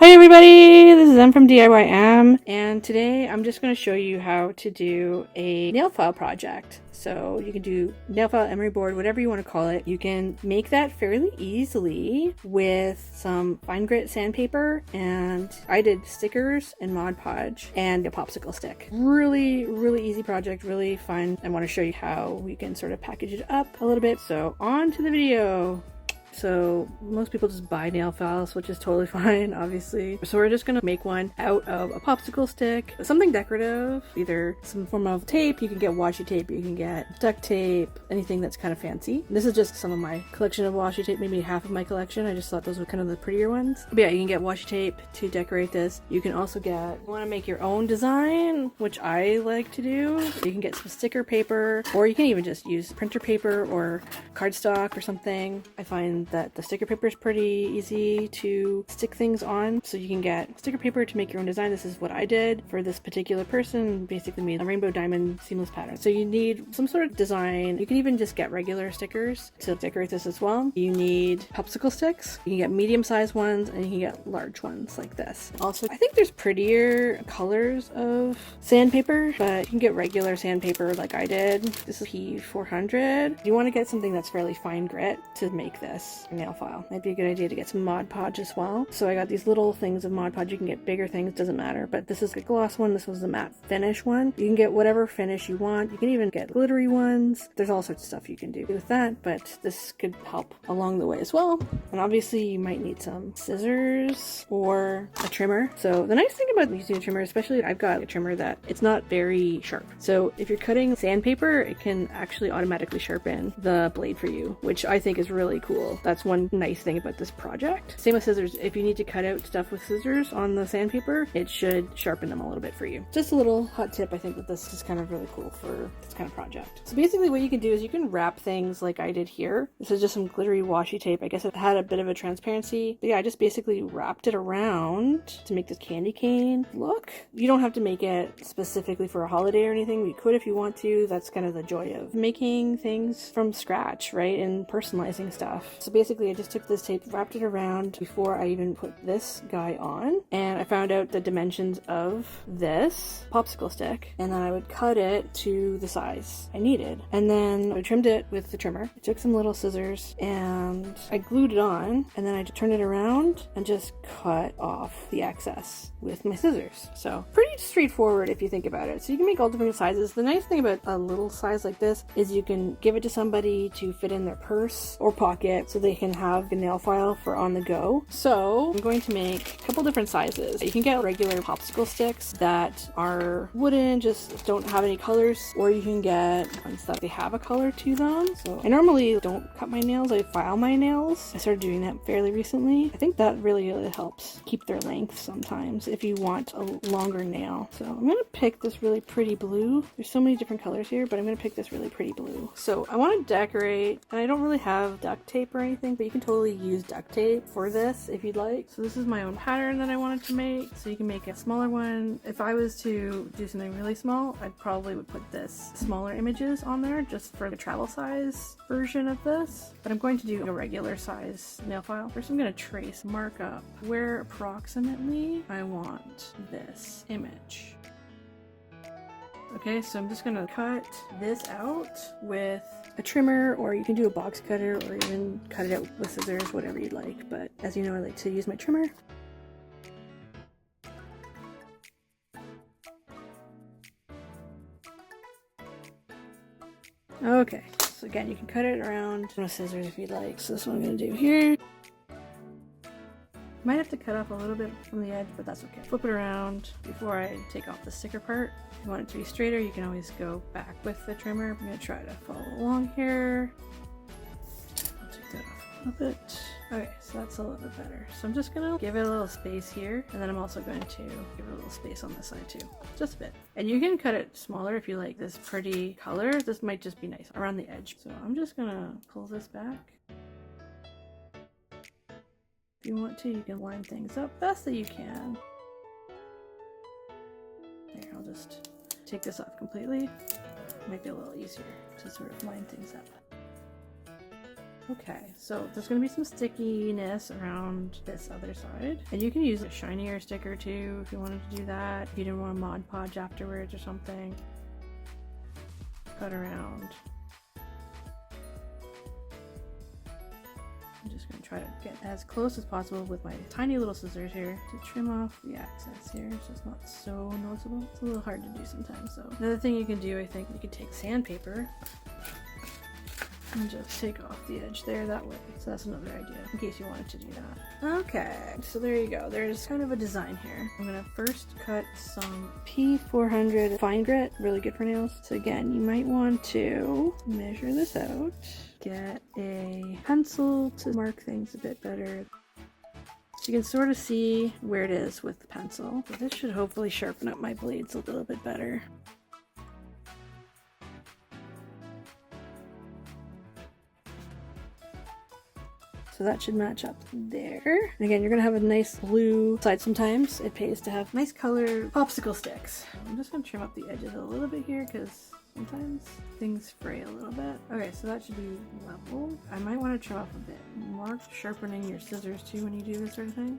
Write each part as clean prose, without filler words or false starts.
Hi everybody, this is Em from DIYM, and today I'm just going to show you how to do a nail file project. So you can do nail file, emery board, whatever you want to call it. You can make that fairly easily with some fine grit sandpaper, and I did stickers and Mod Podge and a popsicle stick. Really easy project, really fun. I want to show you how we can sort of package it up a little bit. So on to the video. So most people just buy nail files, which is totally fine, obviously. So we're just gonna make one out of a popsicle stick, something decorative, either some form of tape. You can get washi tape, you can get duct tape, anything that's kind of fancy. This is just some of my collection of washi tape, maybe half of my collection. I just thought those were kind of the prettier ones. But yeah, you can get washi tape to decorate this. You can also get, want to make your own design, which I like to do. You can get some sticker paper, or you can even just use printer paper or cardstock or something. I find that the sticker paper is pretty easy to stick things on, so you can get sticker paper to make your own design. This is what I did for this particular person, basically made a rainbow diamond seamless pattern. So you need some sort of design. You can even just get regular stickers to decorate this as well. You need popsicle sticks. You can get medium-sized ones and you can get large ones like this. Also, I think there's prettier colors of sandpaper, but you can get regular sandpaper like I did. This is P400. You want to get something that's fairly fine grit to make this nail file. Might be a good idea to get some Mod Podge as well. So I got these little things of Mod Podge. You can get bigger things, doesn't matter, but this is the gloss one. This was the matte finish one. You can get whatever finish you want. You can even get glittery ones. There's all sorts of stuff you can do with that, but this could help along the way as well. And obviously you might need some scissors or a trimmer. So the nice thing about using a trimmer, especially I've got a trimmer that it's not very sharp. So if you're cutting sandpaper, it can actually automatically sharpen the blade for you, which I think is really cool. That's one nice thing about this project. Same with scissors. If you need to cut out stuff with scissors on the sandpaper, it should sharpen them a little bit for you. Just a little hot tip. I think that this is kind of really cool for this kind of project. So basically what you can do is you can wrap things like I did here. This is just some glittery washi tape. I guess it had a bit of a transparency. But yeah, I just basically wrapped it around to make this candy cane look. You don't have to make it specifically for a holiday or anything. You could if you want to. That's kind of the joy of making things from scratch, right? And personalizing stuff. So basically I just took this tape, wrapped it around before I even put this guy on, and I found out the dimensions of this popsicle stick, and then I would cut it to the size I needed, and then I trimmed it with the trimmer. I took some little scissors and I glued it on, and then I turned it around and just cut off the excess with my scissors. So pretty straightforward if you think about it. So you can make all different sizes. The nice thing about a little size like this is you can give it to somebody to fit in their purse or pocket so they can have a nail file for on the go. So I'm going to make a couple different sizes. You can get regular popsicle sticks that are wooden, just don't have any colors, or you can get ones that they have a color to them. So I normally don't cut my nails, I file my nails. I started doing that fairly recently. I think that really helps keep their length sometimes if you want a longer nail. So I'm gonna pick this really pretty blue. There's so many different colors here, but I'm gonna pick this really pretty blue. So I want to decorate, and I don't really have duct tape or anything, but you can totally use duct tape for this if you'd like. So this is my own pattern that I wanted to make. So you can make a smaller one. If I was to do something really small, I probably would put this smaller images on there just for the travel size version of this. But I'm going to do a regular size nail file. First I'm going to mark up where approximately I want this image. Okay, so I'm just gonna cut this out with a trimmer, or you can do a box cutter, or even cut it out with scissors, whatever you'd like. But as you know, I like to use my trimmer. Okay, so again, you can cut it around with scissors if you'd like. So this is what I'm gonna do here. Might have to cut off a little bit from the edge, but that's okay. Flip it around before I take off the sticker part. If you want it to be straighter, you can always go back with the trimmer. I'm gonna try to follow along here. I'll take that off a little bit. Okay, so that's a little bit better. So I'm just gonna give it a little space here, and then I'm also going to give it a little space on this side too. Just a bit. And you can cut it smaller if you like this pretty color. This might just be nice around the edge. So I'm just gonna pull this back. If you want to, you can line things up best that you can. There, I'll just take this off completely. Might be a little easier to sort of line things up. Okay, so there's going to be some stickiness around this other side. And you can use a shinier sticker too if you wanted to do that. If you didn't want to Mod Podge afterwards or something. Cut around. I'm just going to try to get as close as possible with my tiny little scissors here to trim off the excess here so it's not so noticeable. It's a little hard to do sometimes though. Another thing you can do, I think, you can take sandpaper and just take off the edge there that way. So that's another idea in case you wanted to do that. Okay, so there you go. There's kind of a design here. I'm gonna first cut some P400 fine grit, really good for nails. So again, you might want to measure this out. Get a pencil to mark things a bit better. So you can sort of see where it is with the pencil. So this should hopefully sharpen up my blades a little bit better. So that should match up there. And again, you're gonna have a nice blue side. Sometimes it pays to have nice colored popsicle sticks. I'm just gonna trim up the edges a little bit here because sometimes things fray a little bit. Okay, so that should be level. I might want to trim off a bit more. Sharpening your scissors too when you do this sort of thing.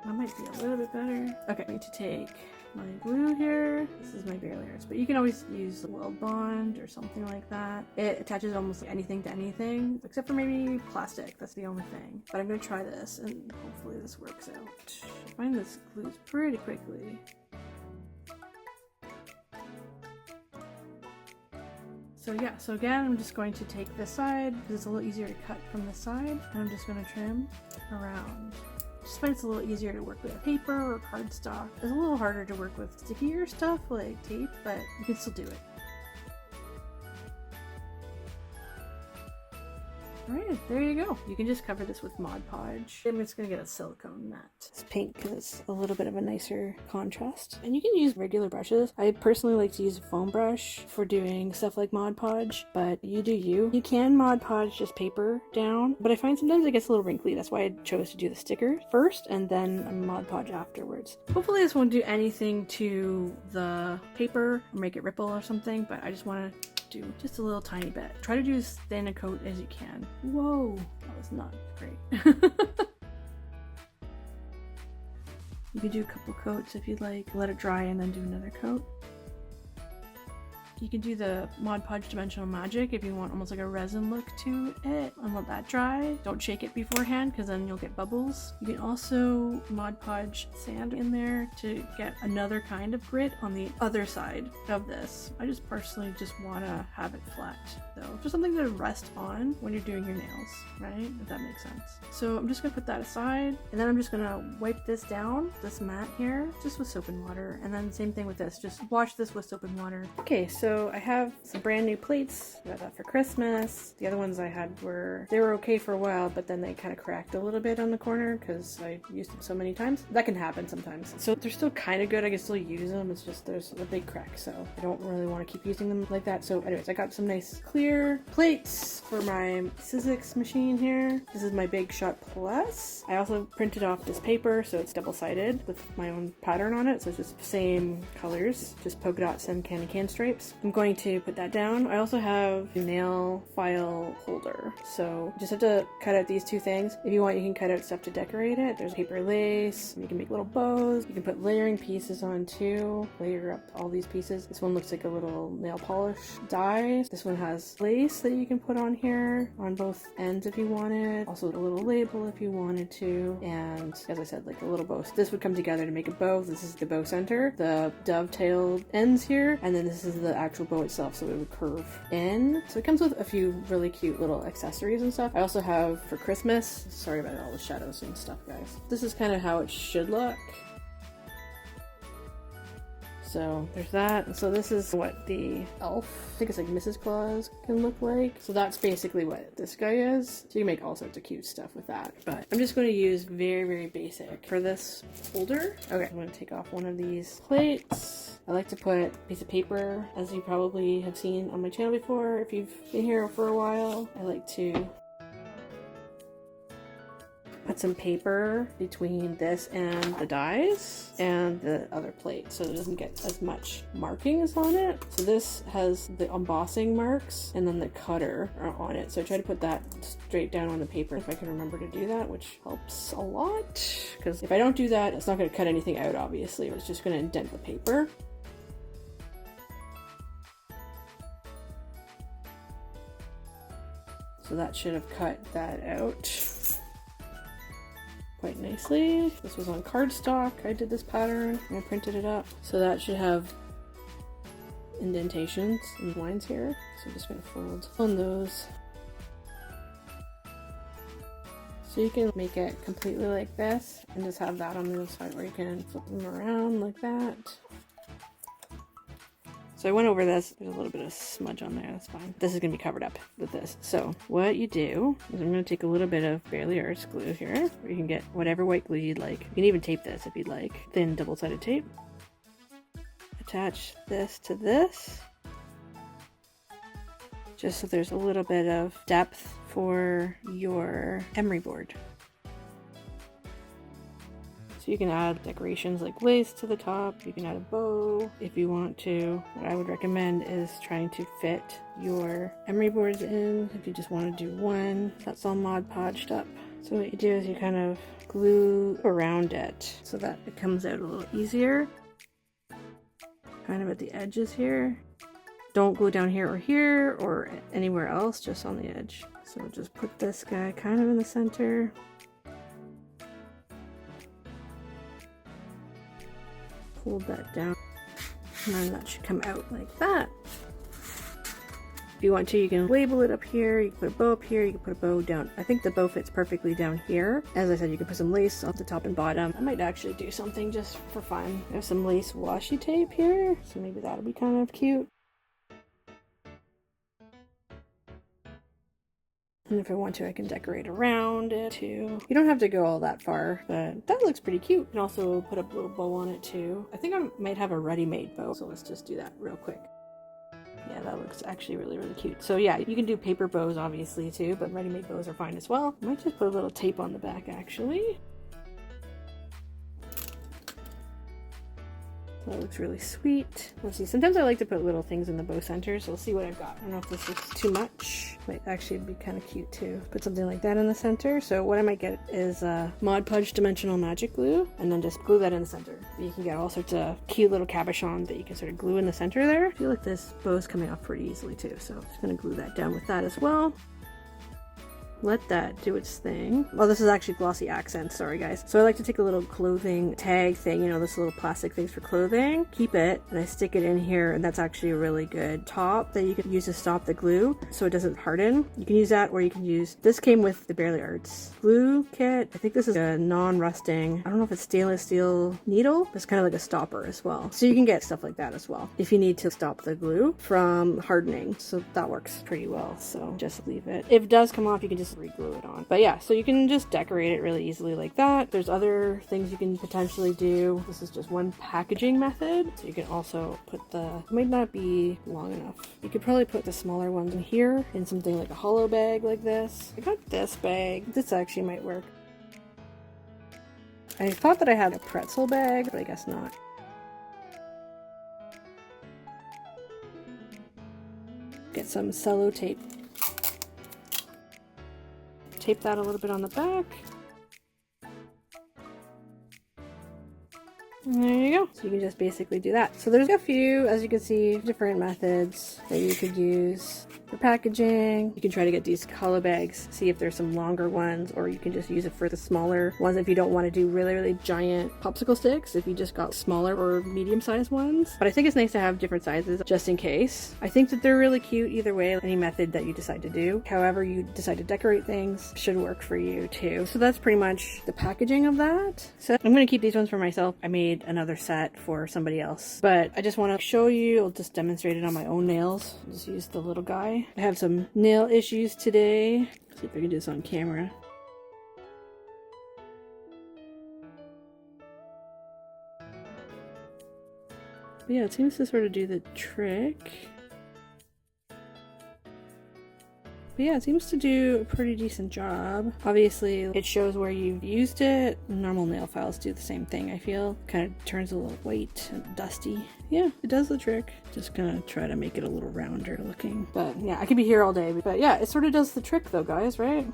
That might be a little bit better. Okay, I need to take my glue here. This is my bare layers, but you can always use Weld Bond or something like that. It attaches almost anything to anything, except for maybe plastic. That's the only thing. But I'm gonna try this, and hopefully this works out. I find this glues pretty quickly. So yeah, so again, I'm just going to take this side because it's a little easier to cut from the side, and I'm just going to trim around. Just find it's a little easier to work with paper or cardstock. It's a little harder to work with stickier stuff like tape, but you can still do it. Alright, there you go. You can just cover this with Mod Podge. I'm just gonna get a silicone mat. It's pink because it's a little bit of a nicer contrast. And you can use regular brushes. I personally like to use a foam brush for doing stuff like Mod Podge, but you do you. You can Mod Podge just paper down, but I find sometimes it gets a little wrinkly. That's why I chose to do the sticker first and then Mod Podge afterwards. Hopefully this won't do anything to the paper or make it ripple or something, but I just want to do just a little tiny bit. Try to do as thin a coat as you can. Whoa, that was not great. You could do a couple coats if you'd like. Let it dry and then do another coat. You can do the Mod Podge Dimensional Magic if you want almost like a resin look to it and let that dry. Don't shake it beforehand because then you'll get bubbles. You can also Mod Podge sand in there to get another kind of grit on the other side of this. I just personally just want to have it flat though. Just something to rest on when you're doing your nails, right? If that makes sense. So I'm just going to put that aside and then I'm just going to wipe this down, this mat here, just with soap and water. And then same thing with this, just wash this with soap and water. Okay, so I have some brand new plates. I got that for Christmas. The other ones I had they were okay for a while, but then they kind of cracked a little bit on the corner because I used them so many times. That can happen sometimes. So they're still kind of good. I can still use them. It's just there's a big crack, so I don't really want to keep using them like that. So anyways, I got some nice clear plates for my Sizzix machine here. This is my Big Shot Plus. I also printed off this paper, so it's double-sided with my own pattern on it. So it's just the same colors, just polka dots and candy can stripes. I'm going to put that down. I also have a nail file holder. So you just have to cut out these two things. If you want, you can cut out stuff to decorate it. There's paper lace. You can make little bows. You can put layering pieces on too. Layer up all these pieces. This one looks like a little nail polish die. This one has lace that you can put on here on both ends if you wanted. Also a little label if you wanted to. And as I said, like a little bow. So this would come together to make a bow. This is the bow center. The dovetailed ends here. And then this is the actual bow itself, so it would curve in. So it comes with a few really cute little accessories and stuff. I also have for Christmas, sorry about all the shadows and stuff, guys. This is kind of how it should look. So there's that. So this is what the elf, I think it's like Mrs. Claus, can look like. So that's basically what this guy is. So you can make all sorts of cute stuff with that. But I'm just going to use very, very basic for this holder. Okay, I'm going to take off one of these plates. I like to put a piece of paper, as you probably have seen on my channel before. If you've been here for a while, I like to put some paper between this and the dies and the other plate so it doesn't get as much markings on it. So this has the embossing marks and then the cutter on it. So I try to put that straight down on the paper if I can remember to do that, which helps a lot, because if I don't do that, it's not going to cut anything out, obviously, or it's just going to indent the paper. So that should have cut that out quite nicely. This was on cardstock. I did this pattern and I printed it up. So that should have indentations and lines here. So I'm just going to fold on those. So you can make it completely like this and just have that on the other side where you can flip them around like that. So I went over this. There's a little bit of smudge on there. That's fine. This is going to be covered up with this. So what you do is I'm going to take a little bit of Barely Arts glue here. Or you can get whatever white glue you'd like. You can even tape this if you'd like. Thin double-sided tape. Attach this to this. Just so there's a little bit of depth for your emery board. So you can add decorations like lace to the top, you can add a bow if you want to. What I would recommend is trying to fit your emery boards in if you just want to do one that's all Mod Podged up. So what you do is you kind of glue around it so that it comes out a little easier. Kind of at the edges here. Don't glue down here or anywhere else, just on the edge. So just put this guy kind of in the center. Fold that down, and then that should come out like that. If you want to, you can label it up here, you can put a bow up here, you can put a bow down. I think the bow fits perfectly down here. As I said, you can put some lace on the top and bottom. I might actually do something just for fun. I have some lace washi tape here, so maybe that'll be kind of cute. And if I want to, I can decorate around it too. You don't have to go all that far, but that looks pretty cute. You can also put a little bow on it too. I think I might have a ready-made bow, so let's just do that real quick. Yeah, that looks actually really, really cute. So yeah, you can do paper bows obviously too, but ready-made bows are fine as well. I might just put a little tape on the back actually. That looks really sweet. Let's see, sometimes I like to put little things in the bow center, so we'll see what I've got. I don't know if this looks too much. Might actually be kind of cute too. Put something like that in the center. So what I might get is Mod Podge dimensional magic glue, and then just glue that in the center. You can get all sorts of cute little cabochons that you can sort of glue in the center there. I feel like this bow's coming off pretty easily too, so I'm just gonna glue that down with that as well. Let that do its thing. Oh, this is actually glossy accents, sorry guys. So I like to take a little clothing tag thing, you know, this little plastic things for clothing, keep it, and I stick it in here, and that's actually a really good top that you can use to stop the glue so it doesn't harden. You can use that, or you can use, this came with the Barely Arts glue kit. I think this is a non-rusting, I don't know if it's stainless steel needle, but it's kind of like a stopper as well. So you can get stuff like that as well if you need to stop the glue from hardening. So that works pretty well, so just leave it. If it does come off, you can just re-glue it on. But yeah, so you can just decorate it really easily like that. There's other things you can potentially do. This is just one packaging method. So you can also put it might not be long enough. You could probably put the smaller ones in here in something like a hollow bag like this. I got this bag. This actually might work. I thought that I had a pretzel bag, but I guess not. Get some cello tape. Tape that a little bit on the back. And there you go. So you can just basically do that. So there's a few, as you can see, different methods that you could use for packaging. You can try to get these hollow bags, see if there's some longer ones, or you can just use it for the smaller ones if you don't want to do really, really giant popsicle sticks, if you just got smaller or medium-sized ones. But I think it's nice to have different sizes just in case. I think that they're really cute either way, any method that you decide to do. However you decide to decorate things should work for you too. So that's pretty much the packaging of that. So I'm going to keep these ones for myself. I made another set for somebody else, but I just want to show you, I'll just demonstrate it on my own nails. I'll just use the little guy. I have some nail issues today. See if I can do this on camera. But yeah, it seems to sort of do the trick. But But yeah, it seems to do a pretty decent job. Obviously, it shows where you've used it. Normal nail files do the same thing, I feel. Kind of turns a little white and dusty. Yeah, it does the trick. Just gonna try to make it a little rounder looking. But yeah, I could be here all day. But yeah, it sort of does the trick though, guys, right?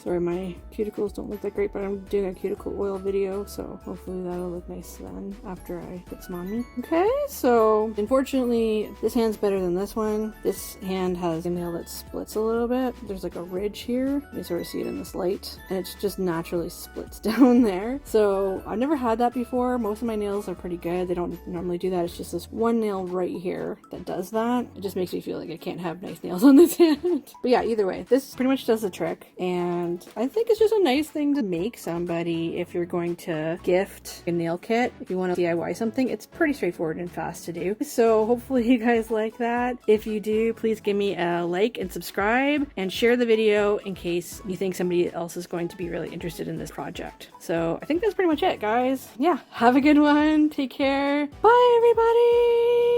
Sorry, my cuticles don't look that great, but I'm doing a cuticle oil video, so hopefully that'll look nice then after I put some on me. Okay, so unfortunately, this hand's better than this one. This hand has a nail that splits a little bit. There's like a ridge here. You sort of see it in this light, and it just naturally splits down there. So I've never had that before. Most of my nails are pretty good. They don't normally do that. It's just this one nail right here that does that. It just makes me feel like I can't have nice nails on this hand. But yeah, either way, this pretty much does the trick, and I think it's just a nice thing to make somebody if you're going to gift a nail kit. If you want to DIY something, it's pretty straightforward and fast to do. So hopefully you guys like that. If you do, please give me a like and subscribe and share the video in case you think somebody else is going to be really interested in this project. So I think that's pretty much it, guys. Yeah, have a good one. Take care. Bye, everybody.